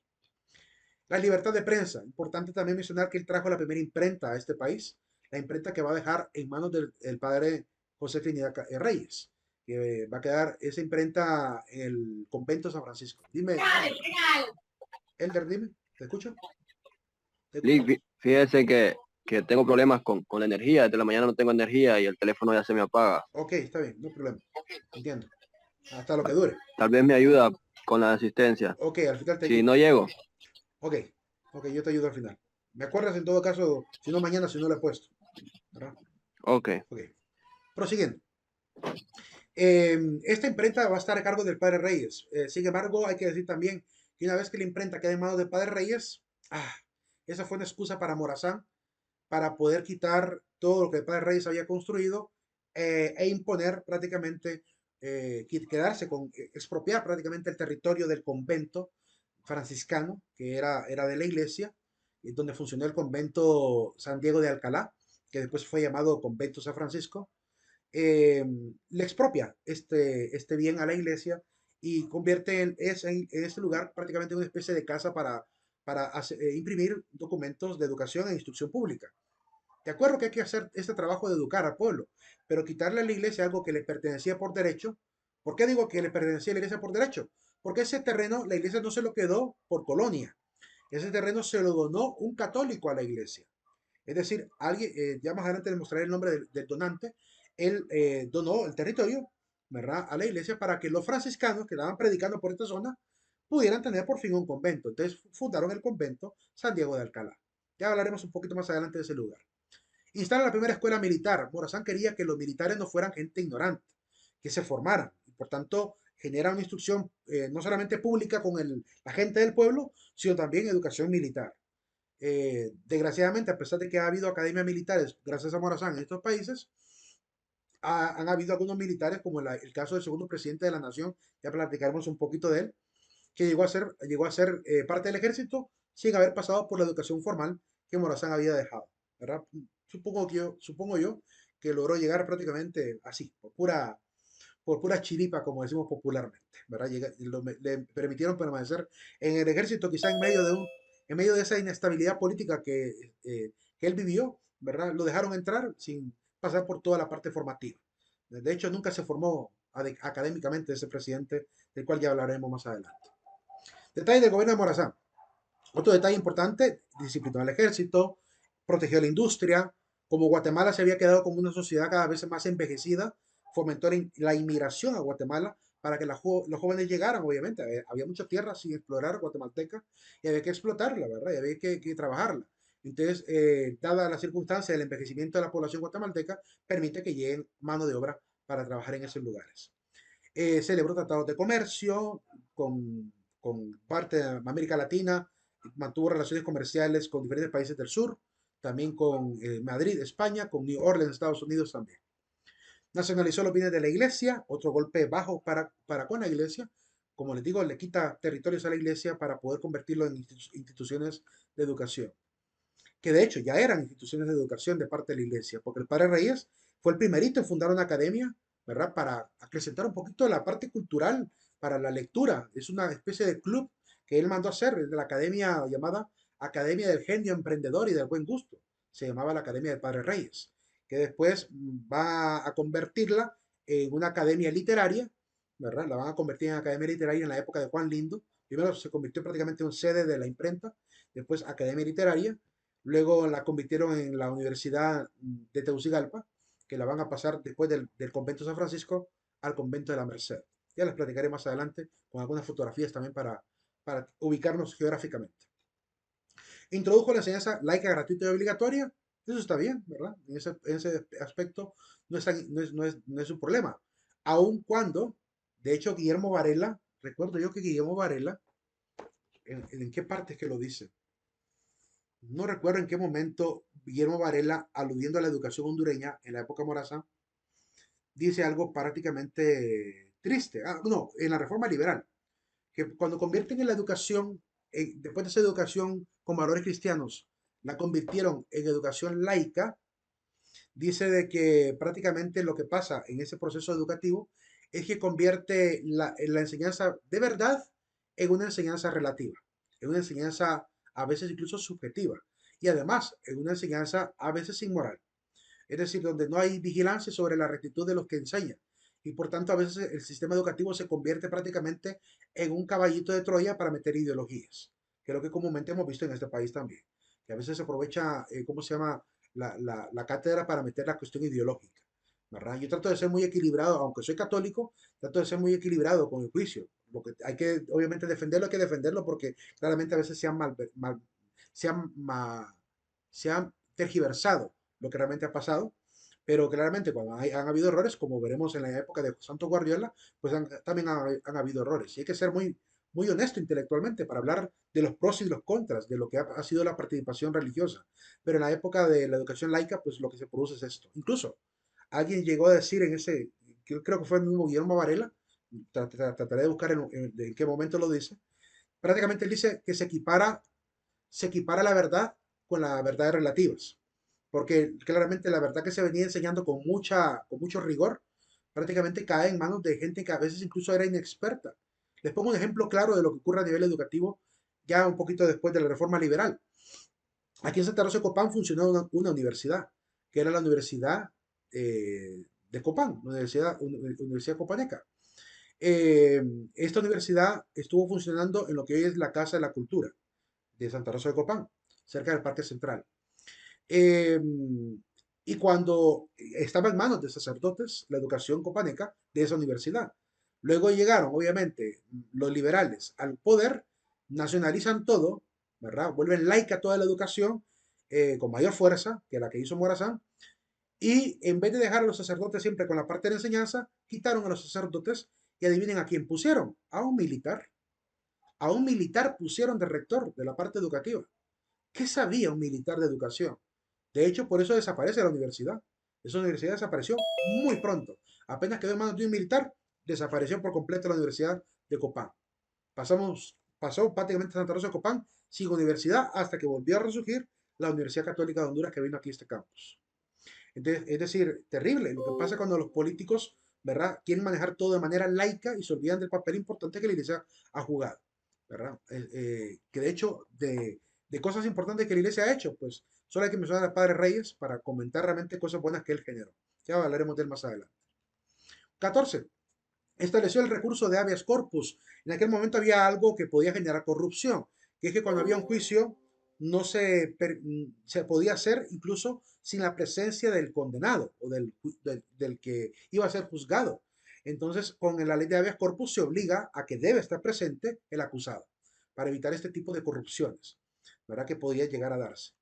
La libertad de prensa. Importante también mencionar que él trajo la primera imprenta a este país, la imprenta que va a dejar en manos del padre José Trinidad Reyes, que va a quedar esa imprenta en el convento de San Francisco. Dime, Elder, dime, ¿te escucho? ¿Te escucho? Fíjese que tengo problemas con la energía. Desde la mañana no tengo energía y el teléfono ya se me apaga. Ok, está bien, no hay problema. Entiendo. Hasta lo que dure. Tal vez me ayuda con la asistencia. Ok, al final te Si ayudo. no llego, Ok, ok, yo te ayudo al final. ¿Me acuerdas en todo caso, si no mañana, si no lo he puesto? ¿Verdad? ok. Ok. Prosiguiendo. Esta imprenta va a estar a cargo del Padre Reyes. Sin embargo, hay que decir también que una vez que la imprenta quede en manos del Padre Reyes, esa fue una excusa para Morazán para poder quitar todo lo que el Padre Reyes había construido e imponer prácticamente, quedarse con, expropiar prácticamente el territorio del convento franciscano, que era de la iglesia, donde funcionó el convento San Diego de Alcalá, que después fue llamado convento San Francisco. Le expropia este bien a la iglesia y convierte en ese lugar prácticamente una especie de casa para imprimir documentos de educación e instrucción pública. De acuerdo que hay que hacer este trabajo de educar al pueblo, pero quitarle a la iglesia algo que le pertenecía por derecho. ¿Por qué digo que le pertenecía a la iglesia por derecho? Porque ese terreno la iglesia no se lo quedó por colonia. Ese terreno se lo donó un católico a la iglesia. Es decir, alguien, ya más adelante les mostraré el nombre del donante, él donó el territorio, ¿verdad?, a la iglesia para que los franciscanos que estaban predicando por esta zona pudieran tener por fin un convento. Entonces fundaron el convento San Diego de Alcalá. Ya hablaremos un poquito más adelante de ese lugar. Instala la primera escuela militar. Morazán quería que los militares no fueran gente ignorante, que se formaran. Y por tanto, genera una instrucción no solamente pública con la gente del pueblo, sino también educación militar. Desgraciadamente, a pesar de que ha habido academias militares gracias a Morazán en estos países, han habido algunos militares, como el caso del segundo presidente de la nación, ya platicaremos un poquito de él, que llegó a ser parte del ejército sin haber pasado por la educación formal que Morazán había dejado, ¿verdad? Supongo yo que logró llegar prácticamente así, por pura chiripa, como decimos popularmente, ¿verdad? Le permitieron permanecer en el ejército, quizá en medio de esa inestabilidad política que él vivió, ¿verdad? Lo dejaron entrar sin pasar por toda la parte formativa. De hecho, nunca se formó académicamente ese presidente, del cual ya hablaremos más adelante. Detalles del gobierno de Morazán. Otro detalle importante, disciplinó al ejército, protegió la industria. Como Guatemala se había quedado como una sociedad cada vez más envejecida, fomentó la inmigración a Guatemala para que los jóvenes llegaran, obviamente. Había mucha tierra sin explorar guatemalteca y había que explotarla, ¿verdad? Y había que trabajarla. Entonces, dada la circunstancia del envejecimiento de la población guatemalteca, permite que lleguen mano de obra para trabajar en esos lugares. Celebró tratados de comercio con parte de América Latina, mantuvo relaciones comerciales con diferentes países del sur, también con Madrid, España, con New Orleans, Estados Unidos también. Nacionalizó los bienes de la iglesia, otro golpe bajo para con la iglesia. Como les digo, le quita territorios a la iglesia para poder convertirlo en instituciones de educación, que de hecho ya eran instituciones de educación de parte de la iglesia, porque el padre Reyes fue el primerito en fundar una academia, ¿verdad? Para acrecentar un poquito la parte cultural, para la lectura. Es una especie de club que él mandó a hacer, de la academia llamada Academia del Genio Emprendedor y del Buen Gusto. Se llamaba la Academia del Padre Reyes, que después va a convertirla en una academia literaria, ¿verdad? La van a convertir en academia literaria en la época de Juan Lindo. Primero se convirtió prácticamente en sede de la imprenta, después academia literaria. Luego la convirtieron en la Universidad de Tegucigalpa, que la van a pasar después del convento de San Francisco al convento de la Merced. Ya les platicaré más adelante con algunas fotografías también para ubicarnos geográficamente. Introdujo la enseñanza laica gratuita y obligatoria. Eso está bien, ¿verdad? En ese aspecto no es un problema. Aun cuando, de hecho, Guillermo Varela, recuerdo yo que Guillermo Varela, ¿en qué parte es que lo dice? No recuerdo en qué momento Guillermo Varela, aludiendo a la educación hondureña en la época Morazán, dice algo prácticamente triste. No, en la reforma liberal, que cuando convierten en la educación, después de esa educación con valores cristianos, la convirtieron en educación laica, dice de que prácticamente lo que pasa en ese proceso educativo es que convierte la enseñanza de verdad en una enseñanza relativa, en una enseñanza a veces incluso subjetiva y además en una enseñanza a veces inmoral. Es decir, donde no hay vigilancia sobre la rectitud de los que enseñan. Y por tanto, a veces el sistema educativo se convierte prácticamente en un caballito de Troya para meter ideologías, que es lo que comúnmente hemos visto en este país también. Que a veces se aprovecha, ¿cómo se llama? La cátedra para meter la cuestión ideológica, ¿verdad? Yo trato de ser muy equilibrado, aunque soy católico, trato de ser muy equilibrado con el juicio. Lo que hay que, obviamente, defenderlo, hay que defenderlo porque claramente a veces se han, ma- se han tergiversado lo que realmente ha pasado, pero claramente cuando han habido errores, como veremos en la época de Santos Guardiola, pues también han habido errores. Y hay que ser muy, muy honesto intelectualmente para hablar de los pros y los contras de lo que ha sido la participación religiosa. Pero en la época de la educación laica, pues lo que se produce es esto. Incluso alguien llegó a decir creo que fue el mismo Guillermo Varela, trataré de buscar en qué momento lo dice, prácticamente él dice que se equipara la verdad con las verdades relativas, porque claramente la verdad que se venía enseñando con mucho rigor, prácticamente cae en manos de gente que a veces incluso era inexperta. Les pongo un ejemplo claro de lo que ocurre a nivel educativo ya un poquito después de la reforma liberal. Aquí en Santa Rosa de Copán funcionó una universidad, que era la Universidad de Copán, la Universidad Copaneca. Eh, Esta universidad estuvo funcionando en lo que hoy es la Casa de la Cultura de Santa Rosa de Copán, cerca del Parque Central. Eh, y cuando estaba en manos de sacerdotes la educación copaneca de esa universidad. Luego llegaron, obviamente, los liberales al poder, nacionalizan todo, ¿verdad? Vuelven laica toda la educación con mayor fuerza que la que hizo Morazán Y en vez de dejar a los sacerdotes siempre con la parte de la enseñanza, quitaron a los sacerdotes y adivinen a quién pusieron, a un militar. A un militar pusieron de rector de la parte educativa. ¿Qué sabía un militar de educación? De hecho, por eso desaparece la universidad. Esa universidad desapareció muy pronto. Apenas quedó en manos de un militar, desapareció por completo la Universidad de Copán. Pasó prácticamente Santa Rosa de Copán sin universidad hasta que volvió a resurgir la Universidad Católica de Honduras que vino aquí a este campus. Entonces, es decir, terrible lo que pasa cuando los políticos, ¿verdad?, quieren manejar todo de manera laica y se olvidan del papel importante que la iglesia ha jugado, ¿verdad? Que de hecho, de cosas importantes que la iglesia ha hecho, pues solo hay que mencionar al Padre Reyes para comentar realmente cosas buenas que él generó. Ya hablaremos de él más adelante. 14. Estableció el recurso de habeas corpus. En aquel momento había algo que podía generar corrupción, que es que cuando había un juicio no se podía hacer incluso sin la presencia del condenado o del que iba a ser juzgado. Entonces, con la ley de habeas corpus se obliga a que debe estar presente el acusado para evitar este tipo de corrupciones, ¿verdad? Que podía llegar a darse.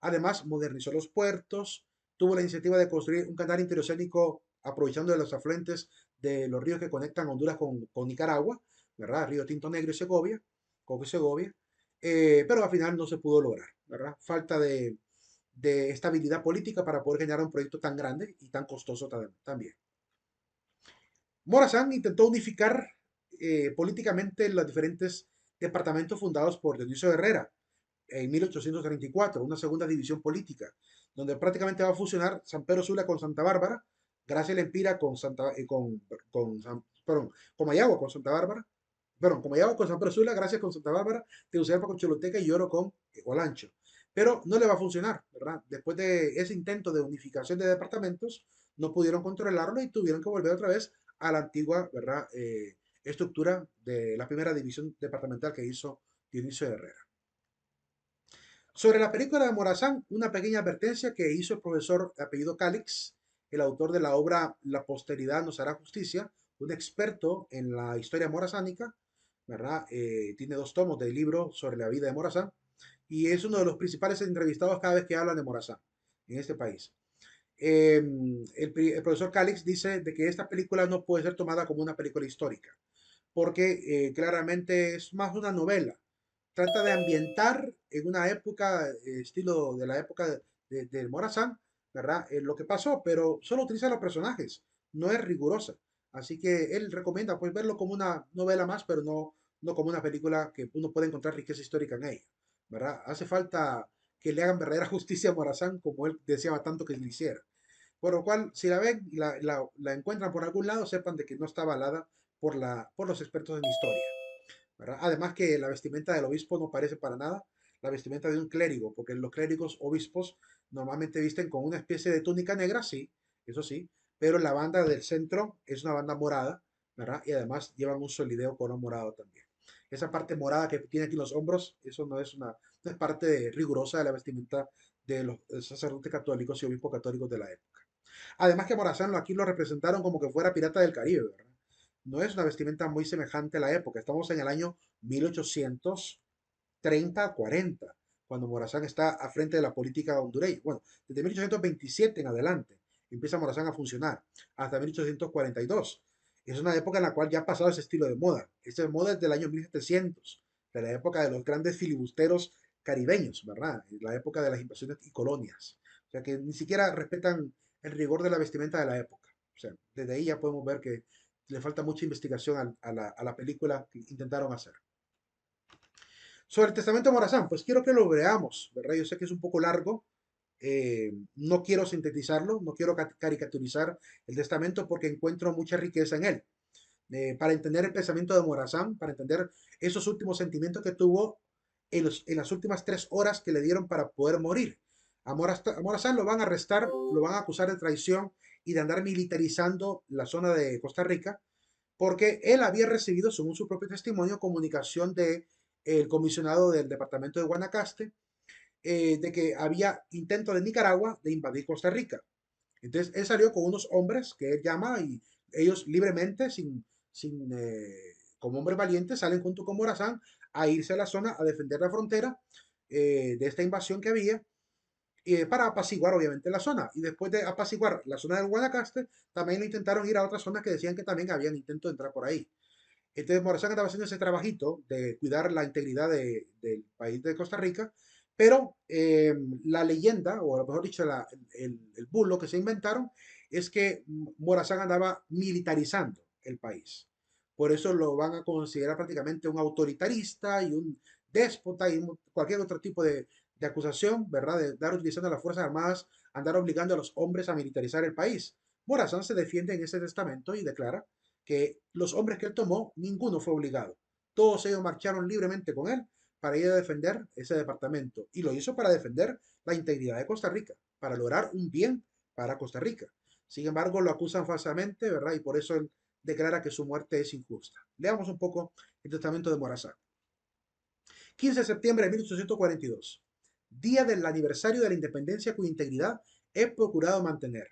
Además, modernizó los puertos, tuvo la iniciativa de construir un canal interoceánico aprovechando de los afluentes de los ríos que conectan Honduras con Nicaragua, ¿verdad? Río Tinto Negro y Segovia, Coco y Segovia, pero al final no se pudo lograr, ¿verdad? Falta de estabilidad política para poder generar un proyecto tan grande y tan costoso también. Morazán intentó unificar políticamente los diferentes departamentos fundados por Dionisio Herrera en 1834, una segunda división política, donde prácticamente va a fusionar San Pedro Sula con Santa Bárbara, Gracia Lempira perdón, Comayagua con Santa Bárbara, perdón, Comayagua con San Pedro Sula, Gracias con Santa Bárbara, Tegucigalpa con Choluteca y Lloro con Olancho. Pero no le va a funcionar, ¿verdad? Después de ese intento de unificación de departamentos, no pudieron controlarlo y tuvieron que volver otra vez a la antigua, ¿verdad? Estructura de la primera división departamental que hizo Dionisio Herrera. Sobre la película de Morazán, una pequeña advertencia que hizo el profesor de apellido Calix, el autor de la obra La posteridad nos hará justicia, un experto en la historia morazánica, ¿verdad? Tiene 2 tomos del libro sobre la vida de Morazán y es uno de los principales entrevistados cada vez que hablan de Morazán en este país. El profesor Calix dice de que esta película no puede ser tomada como una película histórica, porque claramente es más una novela. Trata de ambientar en una época, estilo de la época de Morazán, ¿verdad? Lo que pasó, pero solo utiliza los personajes, no es rigurosa. Así que él recomienda pues verlo como una novela más, pero no como una película que uno puede encontrar riqueza histórica en ella, ¿verdad? Hace falta que le hagan verdadera justicia a Morazán como él deseaba tanto que le hiciera. Por lo cual, si la ven, la encuentran por algún lado, sepan de que no está avalada por los expertos en historia, ¿verdad? Además que la vestimenta del obispo no parece para nada la vestimenta de un clérigo, porque los clérigos obispos normalmente visten con una especie de túnica negra, sí, eso sí, pero la banda del centro es una banda morada, ¿verdad? Y además llevan un solideo coro morado también. Esa parte morada que tiene aquí en los hombros, eso no es parte rigurosa de la vestimenta de los sacerdotes católicos y obispos católicos de la época. Además que Morazán aquí lo representaron como que fuera pirata del Caribe, ¿verdad? No es una vestimenta muy semejante a la época. Estamos en el año 1830-40, cuando Morazán está a frente de la política hondureña. Bueno, desde 1827 en adelante empieza Morazán a funcionar, hasta 1842. Es una época en la cual ya ha pasado ese estilo de moda. Esta moda es del año 1700, de la época de los grandes filibusteros caribeños, ¿verdad? La época de las invasiones y colonias. O sea que ni siquiera respetan el rigor de la vestimenta de la época. O sea, desde ahí ya podemos ver que le falta mucha investigación a la película que intentaron hacer. Sobre el testamento de Morazán, pues quiero que lo veamos, ¿verdad? Yo sé que es un poco largo, no quiero sintetizarlo, no quiero caricaturizar el testamento porque encuentro mucha riqueza en él. Para entender el pensamiento de Morazán, para entender esos últimos sentimientos que tuvo en las últimas 3 horas que le dieron para poder morir. A Morazán lo van a arrestar, lo van a acusar de traición y de andar militarizando la zona de Costa Rica, porque él había recibido, según su propio testimonio, comunicación de el comisionado del departamento de Guanacaste, de que había intento de Nicaragua de invadir Costa Rica. Entonces él salió con unos hombres que él llama y ellos libremente, como hombres valientes, salen junto con Morazán a irse a la zona a defender la frontera de esta invasión que había. para apaciguar obviamente la zona. Y después de apaciguar la zona del Guanacaste, también lo intentaron ir a otras zonas que decían que también habían intento de entrar por ahí. Entonces Morazán estaba haciendo ese trabajito de cuidar la integridad del país de Costa Rica, pero la leyenda, o a lo mejor dicho, el bulo que se inventaron, es que Morazán andaba militarizando el país. Por eso lo van a considerar prácticamente un autoritarista y un déspota y cualquier otro tipo de acusación, ¿verdad? De dar utilizando las Fuerzas Armadas, andar obligando a los hombres a militarizar el país. Morazán se defiende en ese testamento y declara que los hombres que él tomó, ninguno fue obligado. Todos ellos marcharon libremente con él para ir a defender ese departamento. Y lo hizo para defender la integridad de Costa Rica, para lograr un bien para Costa Rica. Sin embargo, lo acusan falsamente, ¿verdad? Y por eso él declara que su muerte es injusta. Leamos un poco el testamento de Morazán. 15 de septiembre de 1842, día del aniversario de la independencia cuya integridad he procurado mantener.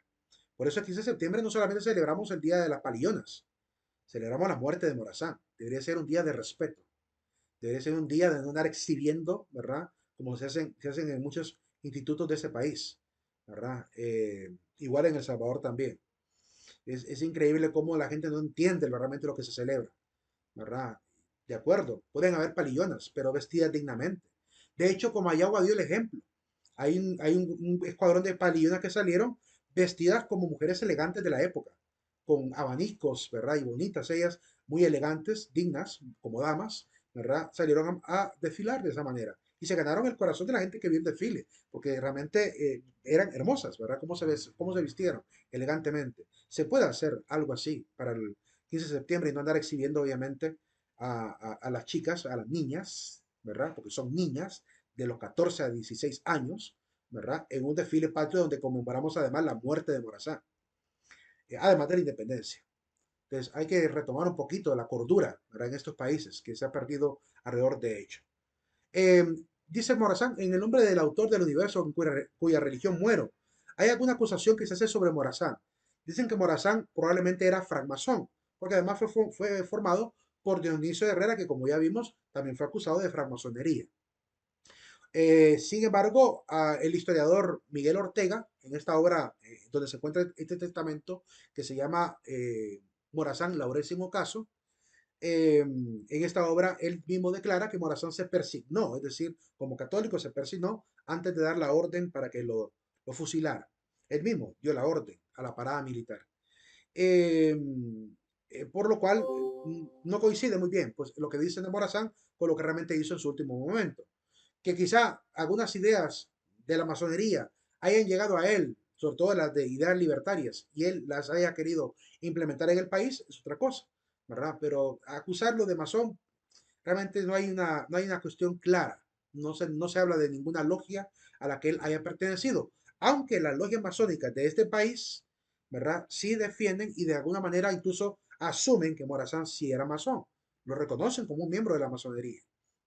Por eso el 15 de septiembre no solamente celebramos el Día de las Palillonas, celebramos la muerte de Morazán. Debería ser un día de respeto. Debería ser un día de no andar exhibiendo, ¿verdad? Como se hacen en muchos institutos de ese país, ¿verdad? Igual en El Salvador también. Es increíble cómo la gente no entiende realmente lo que se celebra, ¿verdad? De acuerdo, pueden haber palillonas, pero vestidas dignamente. De hecho, como Ayagua dio el ejemplo, un escuadrón de palillonas que salieron vestidas como mujeres elegantes de la época, con abanicos, ¿verdad? Y bonitas ellas, muy elegantes, dignas, como damas, ¿verdad? Salieron a desfilar de esa manera. Y se ganaron el corazón de la gente que vio el desfile, porque realmente eran hermosas, ¿verdad? Cómo se vistieron elegantemente. Se puede hacer algo así para el 15 de septiembre y no andar exhibiendo, obviamente, a las chicas, a las niñas, ¿verdad? Porque son niñas de los 14 a 16 años, ¿verdad? En un desfile patrio donde conmemoramos además la muerte de Morazán, además de la independencia. Entonces hay que retomar un poquito la cordura, ¿verdad? En estos países que se ha perdido alrededor de ellos. Eh, Dice Morazán, en el nombre del autor del universo cuya religión muero, ¿hay alguna acusación que se hace sobre Morazán? Dicen que Morazán probablemente era francmasón, porque además fue formado por Dionisio Herrera, que como ya vimos, también fue acusado de francmasonería. Sin embargo, el historiador Miguel Ortega, en esta obra donde se encuentra este testamento, que se llama Morazán, Laurésimo Caso, en esta obra él mismo declara que Morazán se persignó, es decir, como católico se persignó antes de dar la orden para que lo fusilara. Él mismo dio la orden a la parada militar. Eh, por lo cual no coincide muy bien pues, lo que dice de Morazán con lo que realmente hizo en su último momento. Que quizá algunas ideas de la masonería hayan llegado a él, sobre todo las de ideas libertarias, y él las haya querido implementar en el país, es otra cosa, ¿verdad? Pero acusarlo de masón, realmente no hay una cuestión clara. No se habla de ninguna logia a la que él haya pertenecido. Aunque las logias masónicas de este país, ¿verdad? Sí defienden y de alguna manera incluso asumen que Morazán sí era masón. Lo reconocen como un miembro de la masonería.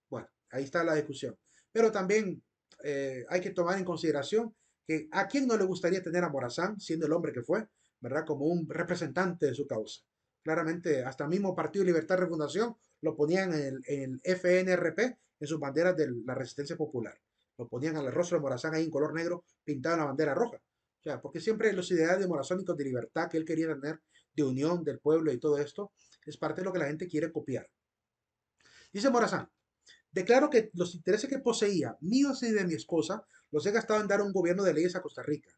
Bueno, ahí está la discusión. Pero también hay que tomar en consideración que a quién no le gustaría tener a Morazán, siendo el hombre que fue, ¿verdad? Como un representante de su causa. Claramente, hasta el mismo Partido Libertad Refundación lo ponían en el FNRP, en sus banderas de la Resistencia Popular. Lo ponían al rostro de Morazán ahí en color negro, pintado en la bandera roja. O sea, porque siempre los ideales morazónicos de libertad que él quería tener, de unión del pueblo y todo esto, es parte de lo que la gente quiere copiar. Dice Morazán, declaro que los intereses que poseía, míos y de mi esposa, los he gastado en dar un gobierno de leyes a Costa Rica.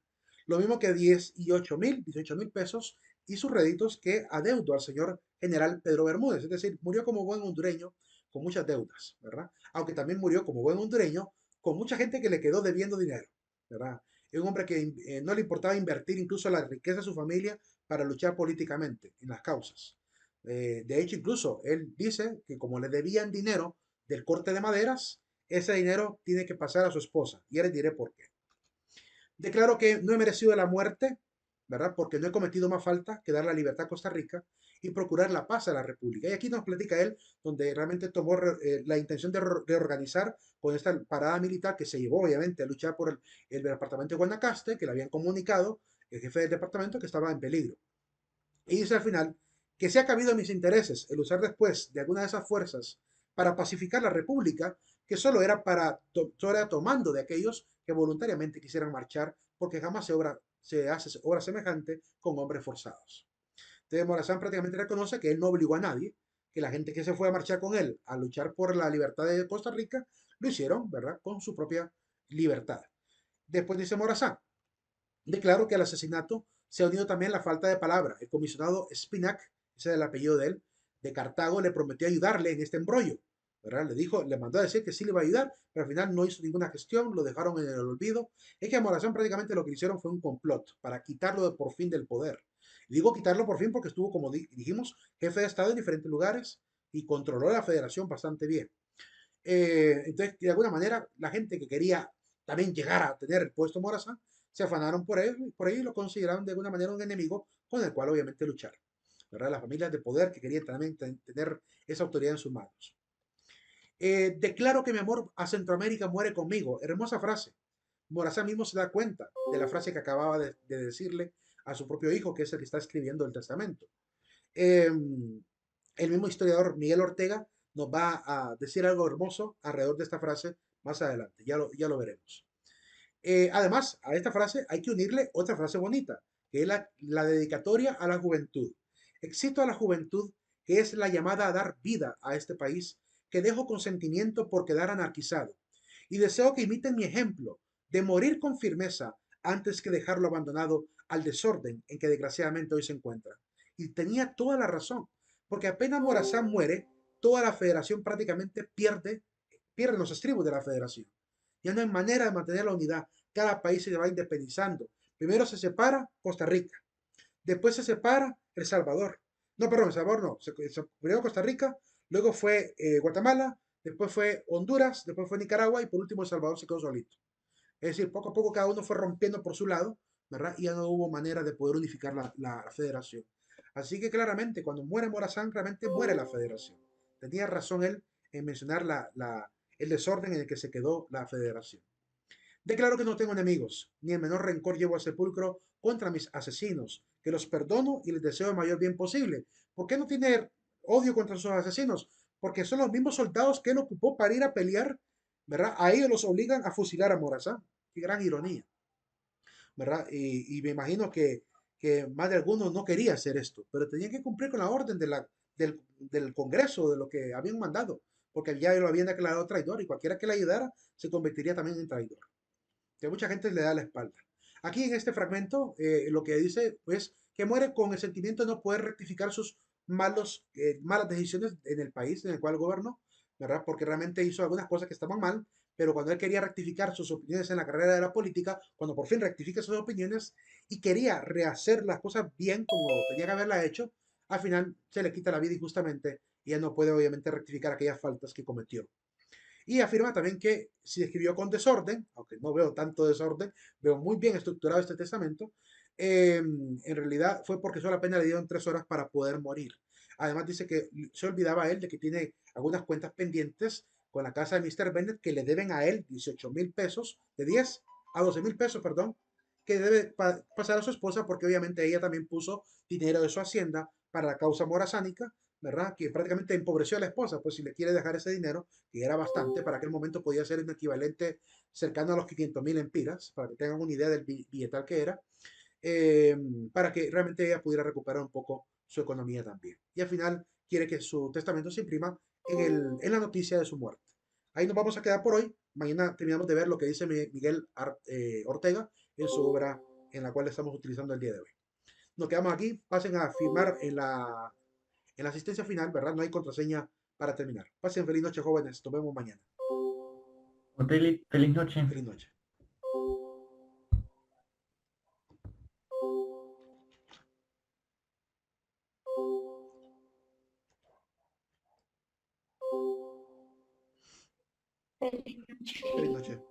Lo mismo que 18,000 pesos y sus réditos que adeudo al señor general Pedro Bermúdez. Es decir, murió como buen hondureño con muchas deudas, ¿verdad? Aunque también murió como buen hondureño con mucha gente que le quedó debiendo dinero, ¿verdad? Es un hombre que no le importaba invertir incluso la riqueza de su familia para luchar políticamente en las causas. De hecho, incluso él dice que como le debían dinero del corte de maderas, ese dinero tiene que pasar a su esposa. Y ya les diré por qué. Declaro que no he merecido la muerte, ¿verdad? Porque no he cometido más falta que dar la libertad a Costa Rica y procurar la paz a la República. Y aquí nos platica él, donde realmente tomó la intención de reorganizar con esta parada militar que se llevó, obviamente, a luchar por el departamento de Guanacaste, que le habían comunicado el jefe del departamento que estaba en peligro. Y dice al final que se ha cabido mis intereses el usar después de alguna de esas fuerzas para pacificar la República, que solo era tomando de aquellos que voluntariamente quisieran marchar porque jamás se hace obra semejante con hombres forzados. Entonces Morazán prácticamente reconoce que él no obligó a nadie, que la gente que se fue a marchar con él a luchar por la libertad de Costa Rica, lo hicieron, ¿verdad? Con su propia libertad. Después dice Morazán, declaro que al asesinato se ha unido también la falta de palabra. El comisionado Spinac, ese es el apellido de él, de Cartago, le prometió ayudarle en este embrollo. ¿Verdad? Le dijo, le mandó a decir que sí le iba a ayudar, pero al final no hizo ninguna gestión, lo dejaron en el olvido. Es que a Morazán prácticamente lo que hicieron fue un complot para quitarlo por fin del poder. Y digo quitarlo por fin porque estuvo, como dijimos, jefe de Estado en diferentes lugares y controló la federación bastante bien. Entonces, de alguna manera, la gente que quería también llegar a tener el puesto Morazán se afanaron por él y lo consideraron de alguna manera un enemigo con el cual obviamente luchar. ¿Verdad? Las familias de poder que querían también tener esa autoridad en sus manos. Declaro que mi amor a Centroamérica muere conmigo. Hermosa frase. Morazán mismo se da cuenta de la frase que acababa de decirle a su propio hijo, que es el que está escribiendo el testamento. Eh, el mismo historiador Miguel Ortega nos va a decir algo hermoso alrededor de esta frase más adelante, ya lo veremos. Además, a esta frase hay que unirle otra frase bonita, que es la dedicatoria a la juventud. Excito a la juventud, que es la llamada a dar vida a este país, que dejo con sentimiento por quedar anarquizado. Y deseo que imiten mi ejemplo de morir con firmeza antes que dejarlo abandonado al desorden en que desgraciadamente hoy se encuentra. Y tenía toda la razón, porque apenas Morazán muere, toda la federación prácticamente pierde los estribos de la federación. Ya no hay manera de mantener la unidad. Cada país se va independizando. Primero se separa Costa Rica, después se separa El Salvador. No, perdón, El Salvador no. Primero Costa Rica, luego fue Guatemala, después fue Honduras, después fue Nicaragua y por último El Salvador se quedó solito. Es decir, poco a poco cada uno fue rompiendo por su lado, ¿verdad? Y ya no hubo manera de poder unificar la federación. Así que claramente, cuando muere Morazán, realmente muere la federación. Tenía razón él en mencionar el desorden en el que se quedó la federación. Declaro que no tengo enemigos, ni el menor rencor llevo al sepulcro contra mis asesinos, que los perdono y les deseo el mayor bien posible. ¿Por qué no tiene odio contra sus asesinos? Porque son los mismos soldados que él ocupó para ir a pelear, ¿verdad? A ellos los obligan a fusilar a Morazán. Qué gran ironía, ¿verdad? Y me imagino que más de algunos no quería hacer esto, pero tenían que cumplir con la orden del Congreso, de lo que habían mandado, porque ya lo habían declarado traidor y cualquiera que le ayudara se convertiría también en traidor, que mucha gente le da la espalda. Aquí en este fragmento lo que dice es que muere con el sentimiento de no poder rectificar sus malas decisiones en el país en el cual gobernó, ¿verdad? Porque realmente hizo algunas cosas que estaban mal, pero cuando él quería rectificar sus opiniones en la carrera de la política, cuando por fin rectifica sus opiniones y quería rehacer las cosas bien como tenía que haberla hecho, al final se le quita la vida injustamente y él no puede obviamente rectificar aquellas faltas que cometió. Y afirma también que si escribió con desorden, aunque no veo tanto desorden, veo muy bien estructurado este testamento, en realidad fue porque solo apenas le dieron 3 horas para poder morir. Además dice que se olvidaba él de que tiene algunas cuentas pendientes con la casa de Mr. Bennett que le deben a él 18,000 pesos, de 10 a 12,000 pesos, perdón, que debe pasar a su esposa porque obviamente ella también puso dinero de su hacienda para la causa morazánica, ¿verdad? Que prácticamente empobreció a la esposa, pues si le quiere dejar ese dinero, que era bastante, para aquel momento podía ser un equivalente cercano a los 500,000 empiras, para que tengan una idea del billetal que era, eh, para que realmente ella pudiera recuperar un poco su economía también. Y al final quiere que su testamento se imprima en la noticia de su muerte. Ahí nos vamos a quedar por hoy. Mañana terminamos de ver lo que dice Miguel Ortega en su obra en la cual estamos utilizando el día de hoy. Nos quedamos aquí. Pasen a firmar en la asistencia final, ¿verdad? No hay contraseña para terminar. Pasen feliz noche, jóvenes. Nos vemos mañana. Feliz, feliz noche. Feliz noche. Feliz noche. Feliz noche.